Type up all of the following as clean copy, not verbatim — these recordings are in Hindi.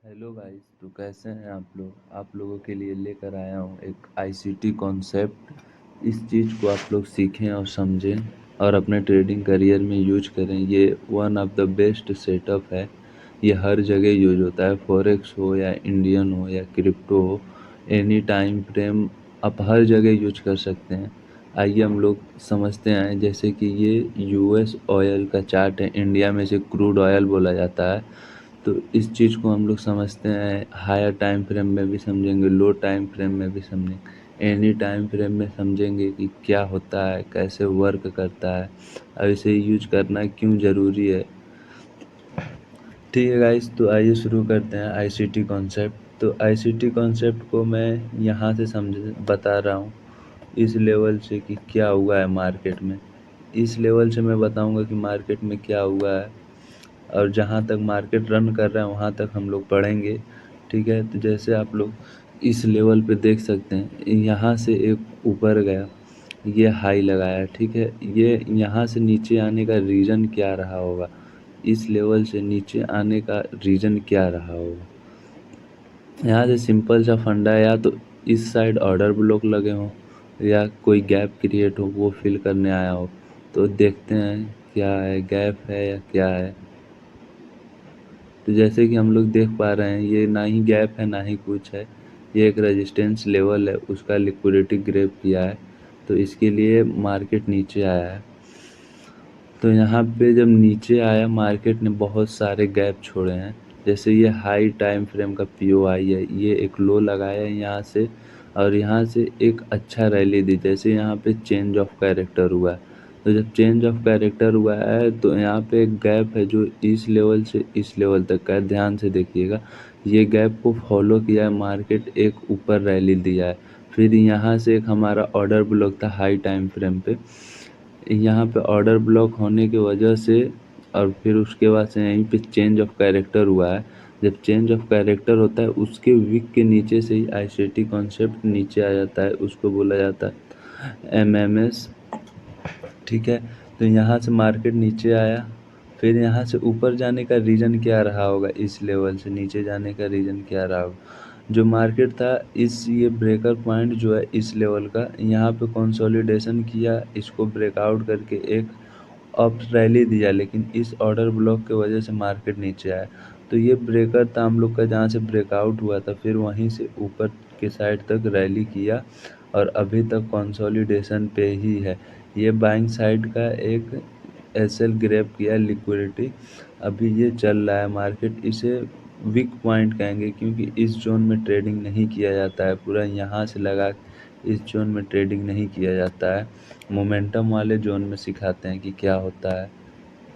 Hello guys. तो कैसे हैं आप लोगों के लिए लेकर आया हूँ एक आईसीटी कॉन्सेप्ट। इस चीज़ को आप लोग सीखें और समझें और अपने ट्रेडिंग करियर में यूज करें। ये one of the best setup है। ये हर जगह यूज होता है, फॉरेक्स हो या इंडियन हो या क्रिप्टो हो। एनी टाइम फ्रेम आप हर जगह यूज कर सकते हैं। आइए हम लोग समझते हैं। जैसे कि ये यूएस ऑयल का चार्ट है। इंडिया में इसे क्रूड ऑयल बोला जाता है। तो इस चीज़ को हम लोग समझते हैं, हायर टाइम फ्रेम में भी समझेंगे, लो टाइम फ्रेम में भी समझेंगे, एनी टाइम फ्रेम में समझेंगे कि क्या होता है, कैसे वर्क करता है और इसे यूज करना क्यों ज़रूरी है। ठीक है गाइस, तो आइए शुरू करते हैं आईसीटी कॉन्सेप्ट। तो आईसीटी कॉन्सेप्ट को मैं यहाँ से समझ बता रहा हूँ, इस लेवल से कि क्या हुआ है मार्केट में। इस लेवल से मैं बताऊँगा कि मार्केट में क्या हुआ है, और जहाँ तक मार्केट रन कर रहा है वहाँ तक हम लोग पढ़ेंगे। ठीक है, तो जैसे आप लोग इस लेवल पे देख सकते हैं, यहाँ से एक ऊपर गया, ये हाई लगाया। ठीक है, ये यहाँ से नीचे आने का रीज़न क्या रहा होगा, इस लेवल से नीचे आने का रीज़न क्या रहा होगा। यहाँ से सिंपल सा फंडा है, या तो इस साइड ऑर्डर ब्लॉक लगे हों या कोई गैप क्रिएट हो, वो फिल करने आया हो। तो देखते हैं क्या है, गैप है या क्या है। तो जैसे कि हम लोग देख पा रहे हैं, ये ना ही गैप है ना ही कुछ है। ये एक रेजिस्टेंस लेवल है, उसका लिक्विडिटी ग्रैब किया है, तो इसके लिए मार्केट नीचे आया है। तो यहाँ पे जब नीचे आया मार्केट ने बहुत सारे गैप छोड़े हैं। जैसे ये हाई टाइम फ्रेम का पीओआई है, ये एक लो लगाया है यहाँ से, और यहाँ से एक अच्छा रैली दी। जैसे यहाँ पे चेंज ऑफ कैरेक्टर हुआ है, तो जब चेंज ऑफ कैरेक्टर हुआ है तो यहाँ पे एक गैप है जो इस लेवल से इस लेवल तक का है। ध्यान से देखिएगा, ये गैप को फॉलो किया है मार्केट, एक ऊपर रैली दिया है। फिर यहाँ से एक हमारा ऑर्डर ब्लॉक था हाई टाइम फ्रेम पे। यहाँ पे ऑर्डर ब्लॉक होने की वजह से, और फिर उसके बाद से यहीं पे चेंज ऑफ कैरेक्टर हुआ है। जब चेंज ऑफ कैरेक्टर होता है, उसके विक के नीचे से ही आईसीटी कॉन्सेप्ट नीचे आ जाता है, उसको बोला जाता है एमएमएस। ठीक है, तो यहाँ से मार्केट नीचे आया। फिर यहाँ से ऊपर जाने का रीज़न क्या रहा होगा, इस लेवल से नीचे जाने का रीज़न क्या रहा होगा। जो मार्केट था, इस ये ब्रेकर पॉइंट जो है इस लेवल का, यहाँ पे कंसोलिडेशन किया, इसको ब्रेकआउट करके एक अप रैली दिया, लेकिन इस ऑर्डर ब्लॉक की वजह से मार्केट नीचे आया। तो ये ब्रेकर था हम लोग का, जहाँ से ब्रेकआउट हुआ था, फिर वहीं से ऊपर के साइड तक रैली किया और अभी तक कंसोलिडेशन पे ही है। ये बाइंग साइड का एक एसएल ग्रैब किया लिक्विडिटी, अभी ये चल रहा है। मार्केट इसे वीक पॉइंट कहेंगे, क्योंकि इस जोन में ट्रेडिंग नहीं किया जाता है। पूरा यहाँ से लगा इस जोन में ट्रेडिंग नहीं किया जाता है। मोमेंटम वाले जोन में सिखाते हैं कि क्या होता है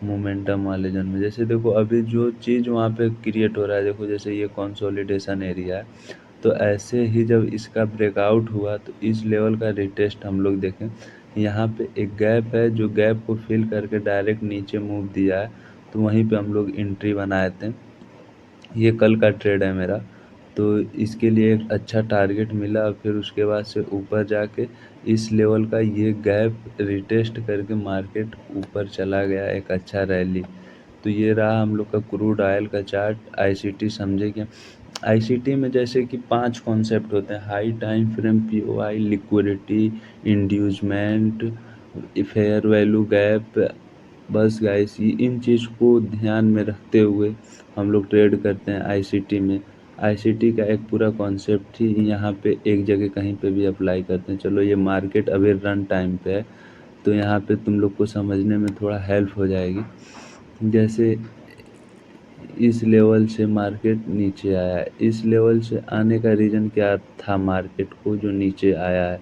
मोमेंटम वाले जोन में। जैसे देखो अभी जो चीज़ वहाँ पे क्रिएट हो रहा है, देखो जैसे ये कंसोलिडेशन एरिया है, तो ऐसे ही जब इसका ब्रेकआउट हुआ तो इस लेवल का रिटेस्ट हम लोग देखें। यहाँ पे एक गैप है, जो गैप को फिल करके डायरेक्ट नीचे मूव दिया है, तो वहीं पे हम लोग एंट्री बनाए थे। ये कल का ट्रेड है मेरा, तो इसके लिए एक अच्छा टारगेट मिला, और फिर उसके बाद से ऊपर जाके इस लेवल का ये गैप रिटेस्ट करके मार्केट ऊपर चला गया, एक अच्छा रैली। तो ये रहा हम लोग का क्रूड ऑयल का चार्ट। आईसीटी समझे क्या। आईसीटी में जैसे कि 5 कॉन्सेप्ट होते हैं: high time frame POI, liquidity, inducement, fair value gap. बस गाइस, ये इन चीज़ को ध्यान में रखते हुए हम लोग ट्रेड करते हैं आईसीटी में। आईसीटी का एक पूरा कॉन्सेप्ट ही यहाँ पे एक जगह कहीं पे भी अप्लाई करते हैं। चलो, ये मार्केट अभी रन टाइम पे है, तो यहाँ पे तुम लोग को समझने में थोड़ा हेल्प हो जाएगी। जैसे इस लेवल से मार्केट नीचे आया है, इस लेवल से आने का रीज़न क्या था मार्केट को जो नीचे आया है।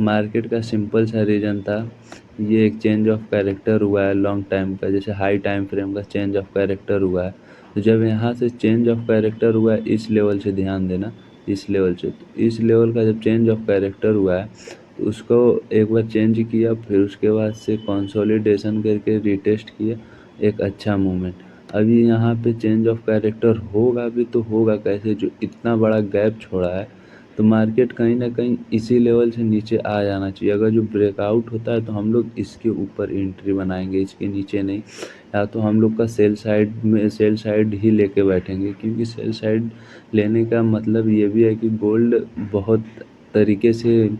मार्केट का सिंपल सा रीज़न था, ये एक चेंज ऑफ कैरेक्टर हुआ है लॉन्ग टाइम का, जैसे हाई टाइम फ्रेम का चेंज ऑफ कैरेक्टर हुआ है। तो जब यहाँ से चेंज ऑफ कैरेक्टर हुआ है, इस लेवल से ध्यान देना, इस लेवल से, तो इस लेवल का जब चेंज ऑफ कैरेक्टर हुआ है तो उसको एक बार चेंज किया, फिर उसके बाद से कंसोलिडेशन करके रिटेस्ट किया, एक अच्छा मूवमेंट। अभी यहाँ पे चेंज ऑफ कैरेक्टर होगा भी, तो होगा कैसे, जो इतना बड़ा गैप छोड़ा है। तो मार्केट कहीं ना कहीं इसी लेवल से नीचे आ जाना चाहिए। अगर जो ब्रेकआउट होता है तो हम लोग इसके ऊपर एंट्री बनाएंगे, इसके नीचे नहीं। या तो हम लोग का सेल साइड ही लेके बैठेंगे, क्योंकि सेल साइड लेने का मतलब ये भी है कि गोल्ड बहुत तरीके से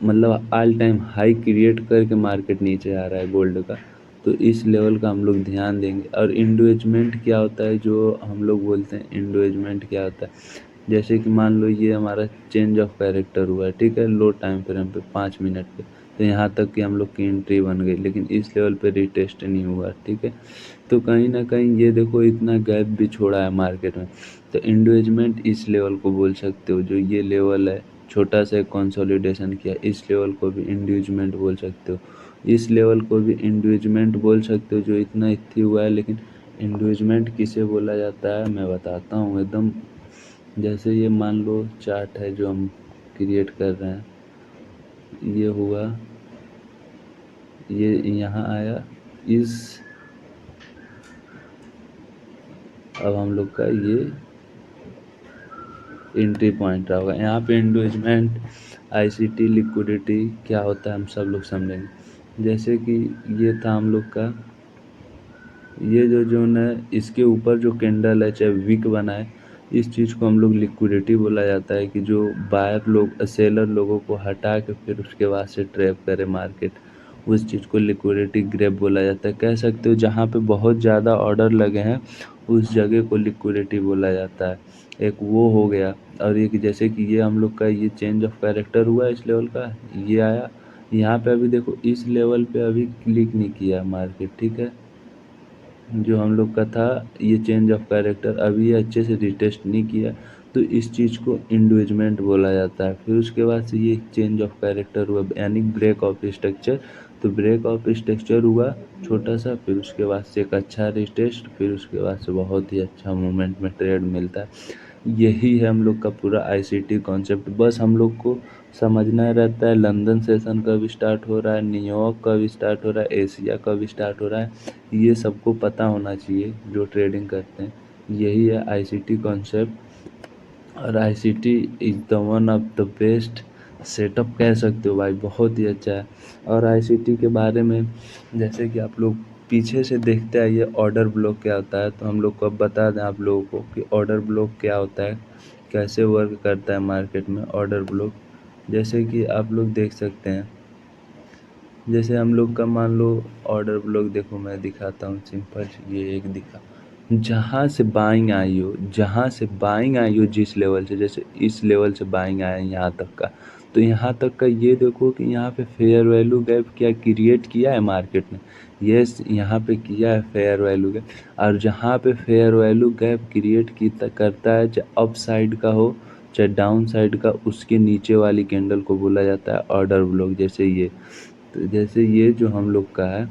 मतलब ऑल टाइम हाई क्रिएट करके मार्केट नीचे आ रहा है गोल्ड का। तो इस लेवल का हम लोग ध्यान देंगे। और इंडुएजमेंट क्या होता है, जो हम लोग बोलते हैं इंडुएजमेंट क्या होता है, जैसे कि मान लो ये हमारा चेंज ऑफ कैरेक्टर हुआ है, ठीक है, लो टाइम फ्रेम पे 5 मिनट पे, तो यहाँ तक कि हम लोग की एंट्री बन गई, लेकिन इस लेवल पे रिटेस्ट नहीं हुआ, ठीक है। तो कहीं ना कहीं ये देखो इतना गैप भी छोड़ा है मार्केट में। तो इंडुएजमेंट इस लेवल को बोल सकते हो, जो ये लेवल है, छोटा सा कंसोलिडेशन किया, इस लेवल को भी इंड्यूजमेंट बोल सकते हो। इस लेवल को भी इंड्यूजमेंट बोल सकते हो, जो इतना स्थिर हुआ है। लेकिन इंड्यूजमेंट किसे बोला जाता है मैं बताता हूँ एकदम। जैसे ये मान लो चार्ट है जो हम क्रिएट कर रहे हैं, ये हुआ, ये यहाँ आया, इस अब हम लोग का ये एंट्री पॉइंट रहा होगा। यहाँ पे एंडोजमेंट, आईसीटी, लिक्विडिटी क्या होता है हम सब लोग समझेंगे। जैसे कि ये था हम लोग का, ये जो जोन है, इसके ऊपर जो कैंडल है चाहे विक बना है, इस चीज़ को हम लोग लिक्विडिटी बोला जाता है, कि जो बायर लोग सेलर लोगों को हटा के फिर उसके बाद से ट्रैप करे मार्केट, उस चीज़ को लिक्विडिटी ग्रैब बोला जाता है। कह सकते हो जहाँ पे बहुत ज़्यादा ऑर्डर लगे हैं उस जगह को लिक्विडिटी बोला जाता है। एक वो हो गया। और एक जैसे कि ये हम लोग का ये चेंज ऑफ कैरेक्टर हुआ इस लेवल का, ये आया यहाँ पे, अभी देखो इस लेवल पे अभी क्लिक नहीं किया मार्केट, ठीक है। जो हम लोग का था ये चेंज ऑफ कैरेक्टर, अभी ये अच्छे से रिटेस्ट नहीं किया, तो इस चीज़ को इंडुएजमेंट बोला जाता है। फिर उसके बाद से ये चेंज ऑफ कैरेक्टर हुआ, यानी ब्रेक ऑफ स्ट्रक्चर। तो ब्रेक ऑफ स्ट्रक्चर हुआ छोटा सा, फिर उसके बाद से एक अच्छा रिटेस्ट, फिर उसके बाद से बहुत ही अच्छा मूवमेंट में ट्रेड मिलता है। यही है हम लोग का पूरा आईसीटी कॉन्सेप्ट। बस हम लोग को समझना रहता है लंदन सेशन कब स्टार्ट हो रहा है, न्यूयॉर्क कब स्टार्ट हो रहा है, एशिया कब स्टार्ट हो रहा है, ये सबको पता होना चाहिए जो ट्रेडिंग करते हैं। यही है आईसीटी कॉन्सेप्ट। और ICT is the one of the best setup कह सकते हो भाई, बहुत ही अच्छा है। और आईसीटी के बारे में जैसे कि आप लोग पीछे से देखते आइए ऑर्डर ब्लॉक क्या होता है, तो हम लोग को अब बता दें आप लोगों को कि ऑर्डर ब्लॉक क्या होता है, कैसे वर्क करता है मार्केट में ऑर्डर ब्लॉक। जैसे कि आप लोग देख सकते हैं, जैसे हम लोग का मान लो ऑर्डर ब्लॉक, देखो मैं दिखाता हूँ सिंपल, ये एक दिखा, जहाँ से बाइंग आई हो, जहाँ से बाइंग आई हो जिस लेवल से, जैसे इस लेवल से बाइंग आया है यहाँ तक का, तो यहाँ तक का ये देखो कि यहाँ पे फेयर वैल्यू गैप क्या क्रिएट किया है मार्केट ने। यस, यहाँ पे किया है फेयर वैल्यू गैप। और जहाँ पे फेयर वैल्यू गैप क्रिएट करता है, चाहे अप साइड का हो चाहे डाउन साइड का, उसके नीचे वाली कैंडल को बोला जाता है ऑर्डर ब्लॉक। जैसे ये, तो जैसे ये जो हम लोग का है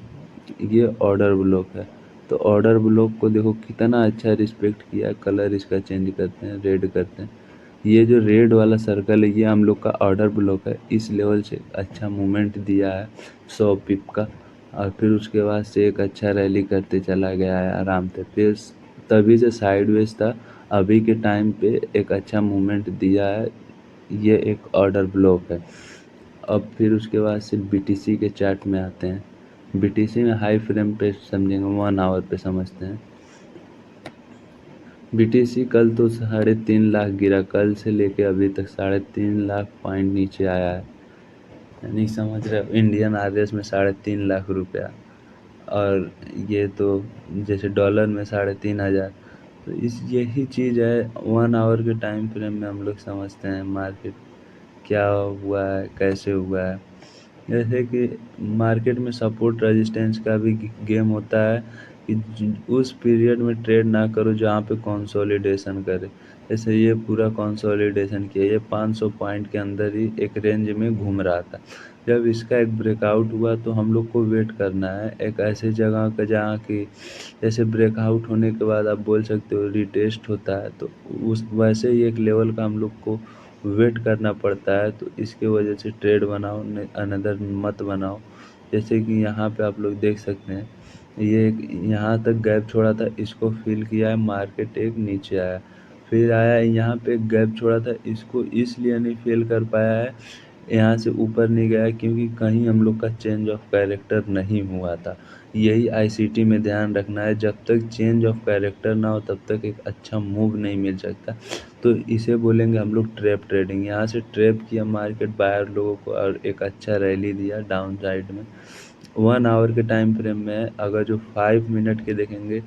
ये ऑर्डर ब्लॉक है। तो ऑर्डर ब्लॉक को देखो कितना अच्छा रिस्पेक्ट किया है, कलर इसका चेंज करते हैं, रेड करते हैं। ये जो रेड वाला सर्कल है ये हम लोग का ऑर्डर ब्लॉक है। इस लेवल से अच्छा मूवमेंट दिया है 100 पिप का, और फिर उसके बाद से एक अच्छा रैली करते चला गया है आराम से, फिर तभी से साइडवेज था, अभी के टाइम पे एक अच्छा मूवमेंट दिया है। ये एक ऑर्डर ब्लॉक है। अब फिर उसके बाद से बीटीसी के चार्ट में आते हैं। बीटीसी में हाई फ्रेम पे समझेंगे, 1 आवर पे समझते हैं। बीटीसी कल तो 3.5 लाख गिरा, कल से लेके अभी तक 3.5 लाख पॉइंट नीचे आया है, यानी समझ रहे हो इंडियन आरएस में 3.5 लाख रुपया। और ये तो जैसे डॉलर में 3.5 हज़ार। तो इस यही चीज़ है, 1 आवर के टाइम फ्रेम में हम लोग समझते हैं मार्केट क्या हुआ है, कैसे हुआ है। जैसे कि मार्केट में सपोर्ट रेजिस्टेंस का भी गेम होता है, कि उस पीरियड में ट्रेड ना करो जहाँ पे कंसोलिडेशन करे। जैसे ये पूरा कंसोलिडेशन किया, ये 500 पॉइंट के अंदर ही एक रेंज में घूम रहा था। जब इसका एक ब्रेकआउट हुआ तो हम लोग को वेट करना है एक ऐसे जगह का जहाँ की, जैसे ब्रेकआउट होने के बाद आप बोल सकते हो रिटेस्ट होता है, तो उस वैसे ही एक लेवल का हम लोग को वेट करना पड़ता है। तो इसके वजह से ट्रेड बनाओ, अनदर मत बनाओ। जैसे कि यहाँ पे आप लोग देख सकते हैं, ये यहाँ तक गैप छोड़ा था, इसको फिल किया है मार्केट, एक नीचे आया, फिर आया यहाँ पे गैप छोड़ा था, इसको इसलिए नहीं फिल कर पाया है यहाँ से ऊपर नहीं गया क्योंकि कहीं हम लोग का चेंज ऑफ कैरेक्टर नहीं हुआ था। यही आईसीटी में ध्यान रखना है, जब तक चेंज ऑफ कैरेक्टर ना हो तब तक एक अच्छा मूव नहीं मिल सकता। तो इसे बोलेंगे हम लोग ट्रैप ट्रेडिंग। यहाँ से ट्रैप किया मार्केट बायर लोगों को और एक अच्छा रैली दिया डाउन साइड में। 1 आवर के टाइम फ्रेम में अगर जो 5 मिनट के देखेंगे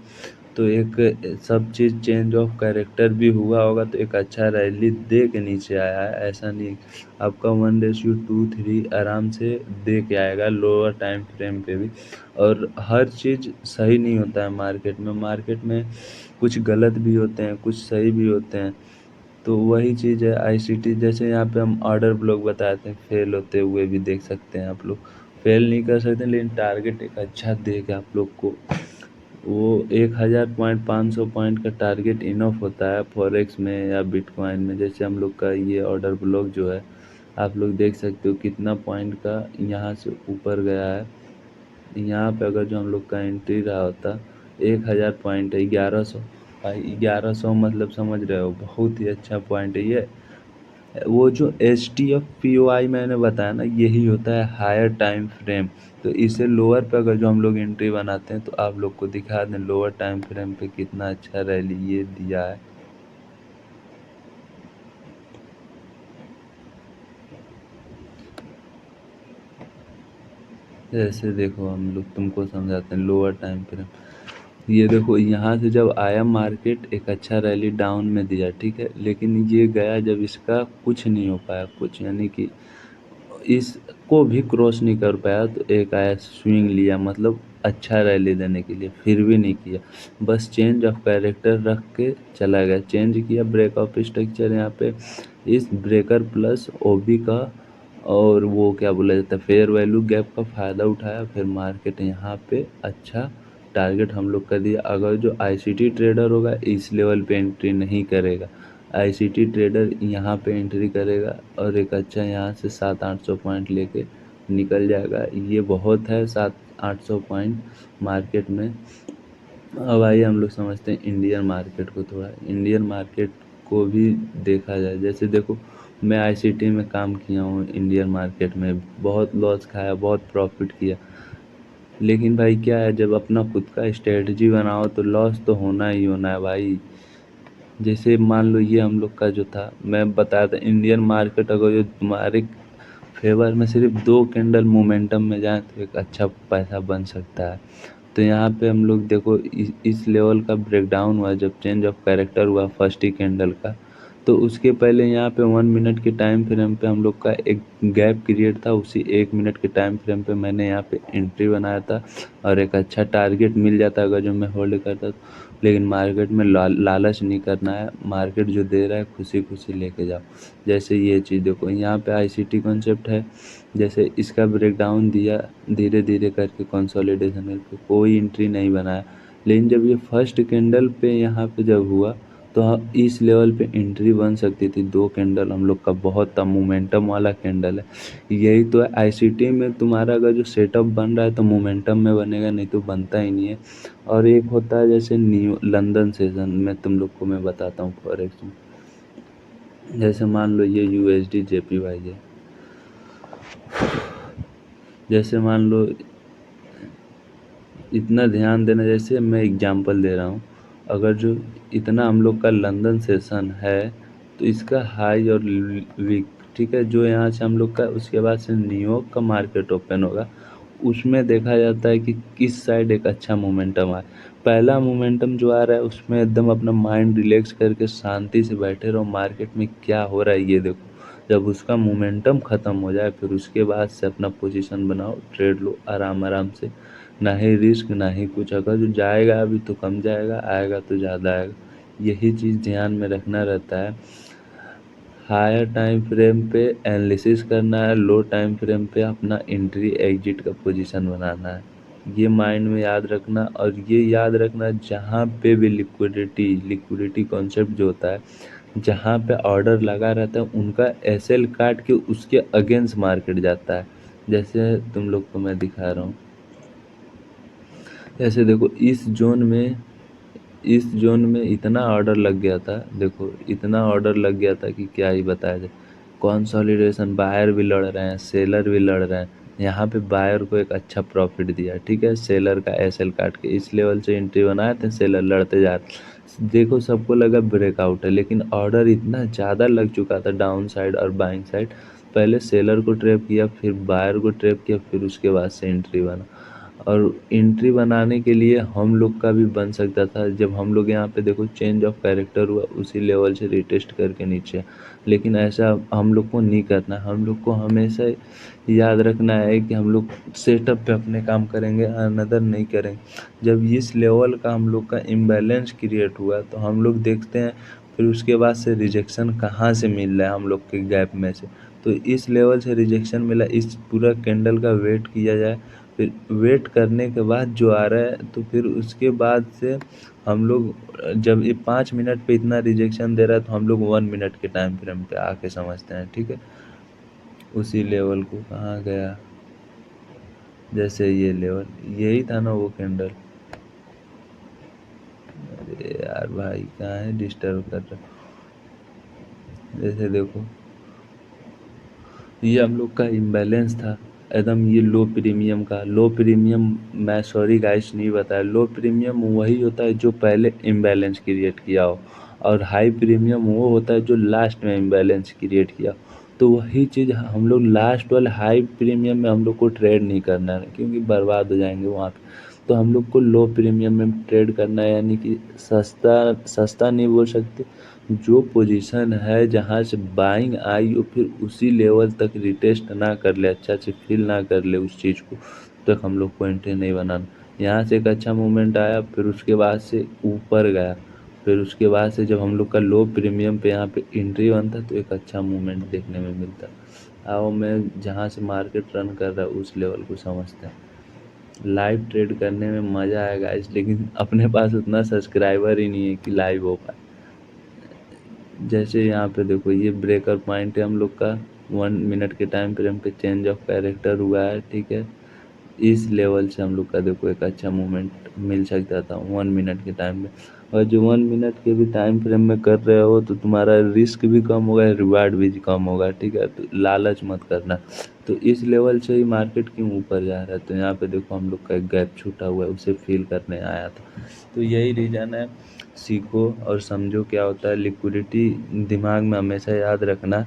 तो एक सब चीज़ चेंज ऑफ कैरेक्टर भी हुआ होगा, तो एक अच्छा रैली दे के नीचे आया है। ऐसा नहीं आपका 1:2 3 आराम से दे के आएगा लोअर टाइम फ्रेम पे भी। और हर चीज़ सही नहीं होता है मार्केट में कुछ गलत भी होते हैं, कुछ सही भी होते हैं। तो वही चीज़ है आईसीटी। जैसे यहाँ पे हम ऑर्डर ब्लॉक बताते हैं, फेल होते हुए भी देख सकते हैं आप लोग। फेल नहीं कर सकते लेकिन टारगेट एक अच्छा देगा आप लोग को। वो 1000 पॉइंट 500 पॉइंट का टारगेट इनफ होता है फॉरेक्स में या बिटकॉइन में। जैसे हम लोग का ये ऑर्डर ब्लॉक जो है, आप लोग देख सकते हो कितना पॉइंट का यहाँ से ऊपर गया है। यहाँ पे अगर जो हम लोग का एंट्री रहा होता, 1000 पॉइंट है, 1100। भाई 1100 मतलब समझ रहे हो, बहुत ही अच्छा पॉइंट है ये। वो जो H T F P O I मैंने बताया ना, यही होता है हायर टाइम फ्रेम। तो इसे लोअर पे अगर जो हम लोग एंट्री बनाते हैं तो आप लोग को दिखा दें लोअर टाइम फ्रेम पे कितना अच्छा रैली ये दिया है। जैसे देखो हम लोग तुमको समझाते हैं लोअर टाइम फ्रेम। ये देखो यहाँ से जब आया मार्केट एक अच्छा रैली डाउन में दिया, ठीक है, लेकिन ये गया जब इसका कुछ नहीं हो पाया, कुछ यानी कि इसको भी क्रॉस नहीं कर पाया, तो एक आया स्विंग लिया, मतलब अच्छा रैली देने के लिए, फिर भी नहीं किया। बस चेंज ऑफ कैरेक्टर रख के चला गया, चेंज किया ब्रेक ऑफ स्ट्रक्चर यहाँ पे इस ब्रेकर प्लस ओबी का, और वो क्या बोला जाता है फेयर वैल्यू गैप का फ़ायदा उठाया। फिर मार्केट यहाँ पे अच्छा टारगेट हम लोग का दिया। अगर जो आईसीटी ट्रेडर होगा इस लेवल पे एंट्री नहीं करेगा, आईसीटी ट्रेडर यहाँ पे एंट्री करेगा और एक अच्छा यहाँ से 700-800 पॉइंट लेके निकल जाएगा। ये बहुत है 700-800 पॉइंट मार्केट में। अब आइए हम लोग समझते हैं इंडियन मार्केट को। थोड़ा इंडियन मार्केट को भी देखा जाए, जैसे देखो मैं आईसीटी में काम किया हूँ, इंडियन मार्केट में बहुत लॉस खाया, बहुत प्रॉफिट किया। लेकिन भाई क्या है, जब अपना खुद का स्ट्रेटजी बनाओ तो लॉस तो होना ही होना है भाई। जैसे मान लो ये हम लोग का जो था, मैं बताया था इंडियन मार्केट अगर जो तुम्हारे फेवर में सिर्फ 2 कैंडल मोमेंटम में जाए तो एक अच्छा पैसा बन सकता है। तो यहाँ पे हम लोग देखो इस लेवल का ब्रेकडाउन हुआ जब चेंज ऑफ कैरेक्टर हुआ फर्स्ट ही कैंडल का। तो उसके पहले यहाँ पे 1 मिनट के टाइम फ्रेम पे हम लोग का एक गैप क्रिएट था, उसी 1 मिनट के टाइम फ्रेम पे मैंने यहाँ पे एंट्री बनाया था और एक अच्छा टारगेट मिल जाता अगर जो मैं होल्ड करता तो। लेकिन मार्केट में लालच नहीं करना है, मार्केट जो दे रहा है खुशी खुशी लेके जाओ। जैसे ये चीज़ देखो यहाँ पे आईसीटी कॉन्सेप्ट है, जैसे इसका ब्रेकडाउन दिया धीरे धीरे करके कंसोलिडेशन करके, कोई एंट्री नहीं बनाया। लेकिन जब ये फर्स्ट कैंडल पे यहाँ पे जब हुआ तो इस लेवल पे एंट्री बन सकती थी। 2 कैंडल हम लोग का बहुत था, मोमेंटम वाला कैंडल है। यही तो है आईसीटी में, तुम्हारा अगर जो सेटअप बन रहा है तो मोमेंटम में बनेगा, नहीं तो बनता ही नहीं है। और एक होता है जैसे न्यू लंदन सेशन में, तुम लोग को मैं बताता हूँ फॉरेक्स में। जैसे मान लो ये यूएसडी जेपीवाई है, जैसे मान लो इतना ध्यान देना, जैसे मैं एग्जांपल दे रहा हूँ, अगर जो इतना हम लोग का लंदन सेशन है तो इसका हाई और वीक, ठीक है, जो यहाँ से हम लोग का उसके बाद से न्यूयॉर्क का मार्केट ओपन होगा, उसमें देखा जाता है कि किस साइड एक अच्छा मोमेंटम आए। पहला मोमेंटम जो आ रहा है उसमें एकदम अपना माइंड रिलैक्स करके शांति से बैठे रहो, मार्केट में क्या हो रहा है ये देखो। जब उसका मोमेंटम ख़त्म हो जाए फिर उसके बाद से अपना पोजीशन बनाओ, ट्रेड लो आराम आराम से, ना ही रिस्क ना ही कुछ। अगर जो जाएगा अभी तो कम जाएगा, आएगा तो ज़्यादा आएगा। यही चीज़ ध्यान में रखना रहता है। हायर टाइम फ्रेम पे एनालिसिस करना है, लो टाइम फ्रेम पे अपना एंट्री एग्जिट का पोजीशन बनाना है। ये माइंड में याद रखना, और ये याद रखना जहाँ पे भी लिक्विडिटी कॉन्सेप्ट जो होता है, जहाँ पे ऑर्डर लगा रहता है उनका एसएल काट के उसके अगेंस्ट मार्केट जाता है। जैसे तुम लोग को मैं दिखा रहा हूँ, जैसे देखो इस जोन में इतना ऑर्डर लग गया था, देखो इतना ऑर्डर लग गया था कि क्या ही बताया जाए। कंसोलिडेशन, बायर भी लड़ रहे हैं, सेलर भी लड़ रहे हैं। यहाँ पे बायर को एक अच्छा प्रॉफिट दिया, ठीक है, सेलर का एसएल काट के इस लेवल से एंट्री बनाए थे, सेलर लड़ते जा रहे। देखो सबको लगा ब्रेकआउट है, लेकिन ऑर्डर इतना ज़्यादा लग चुका था डाउन साइड और बाइंग साइड। पहले सेलर को ट्रैप किया, फिर बायर को ट्रैप किया, फिर उसके बाद से एंट्री बना। और एंट्री बनाने के लिए हम लोग का भी बन सकता था, जब हम लोग यहाँ पे देखो चेंज ऑफ कैरेक्टर हुआ उसी लेवल से रिटेस्ट करके नीचे। लेकिन ऐसा हम लोग को नहीं करना, हम लोग को हमेशा याद रखना है कि हम लोग सेटअप पे अपने काम करेंगे, अनदर नहीं करेंगे। जब इस लेवल का हम लोग का इम्बैलेंस क्रिएट हुआ तो हम लोग देखते हैं फिर उसके बाद से रिजेक्शन कहाँ से मिल रहा है हम लोग के गैप में से। तो इस लेवल से रिजेक्शन मिला, इस पूरा कैंडल का वेट किया जाए, फिर वेट करने के बाद जो आ रहा है तो फिर उसके बाद से हम लोग जब ये 5 मिनट पे इतना रिजेक्शन दे रहा है तो हम लोग 1 मिनट के टाइम फ्रेम पे आके समझते हैं, ठीक है। उसी लेवल को कहाँ गया, जैसे ये लेवल यही था ना वो कैंडल। अरे यार भाई कहाँ है, डिस्टर्ब कर रहा। जैसे देखो ये हम लोग का इम्बैलेंस था एकदम, ये लो प्रीमियम का। लो प्रीमियम, मैं सॉरी गाइस नहीं बताया, लो प्रीमियम वही होता है जो पहले इम्बैलेंस क्रिएट किया हो, और हाई प्रीमियम वो होता है जो लास्ट में इम्बैलेंस क्रिएट किया। तो वही चीज़ हम लोग लास्ट वाले हाई प्रीमियम में हम लोग को ट्रेड नहीं करना है, क्योंकि बर्बाद हो जाएंगे वहाँ पे। तो हम लोग को लो प्रीमियम में ट्रेड करना है, यानी कि सस्ता सस्ता नहीं बोल सकते, जो पोजीशन है जहाँ से बाइंग आई हो फिर उसी लेवल तक रिटेस्ट ना कर ले, अच्छा से फील ना कर ले उस चीज़ को, तक हम लोग को एंट्री नहीं बनाना। यहाँ से एक अच्छा मूवमेंट आया, फिर उसके बाद से ऊपर गया, फिर उसके बाद से जब हम लोग का लो प्रीमियम पे यहाँ पे एंट्री बनता तो एक अच्छा मूवमेंट देखने में मिलता। आओ मैं जहाँ से मार्केट रन कर रहा है उस लेवल को समझते हैं। लाइव ट्रेड करने में मज़ा आएगा इस, लेकिन अपने पास उतना सब्सक्राइबर ही नहीं है कि लाइव हो पाए। जैसे यहाँ पे देखो ये ब्रेकर पॉइंट है हम लोग का, 1 मिनट के टाइम फ्रेम पे चेंज ऑफ कैरेक्टर हुआ है, ठीक है। इस लेवल से हम लोग का देखो एक अच्छा मूवमेंट मिल सकता था 1 मिनट के टाइम में। और जो 1 मिनट के भी टाइम फ्रेम में कर रहे हो तो तुम्हारा रिस्क भी कम होगा, रिवार्ड भी कम होगा, ठीक है। तो लालच मत करना। तो इस लेवल से ही मार्केट क्यों ऊपर जा रहा है, तो यहाँ पे देखो हम लोग का एक गैप छूटा हुआ है, उसे फील करने आया था। तो यही रीज़न है, सीखो और समझो क्या होता है लिक्विडिटी। दिमाग में हमेशा याद रखना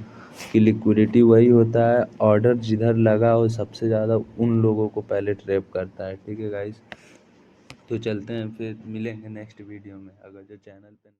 कि लिक्विडिटी वही होता है, ऑर्डर जिधर लगा हो सबसे ज़्यादा उन लोगों को पहले ट्रैप करता है, ठीक है गाइस। तो चलते हैं, फिर मिलेंगे नेक्स्ट वीडियो में। अगर जो चैनल पे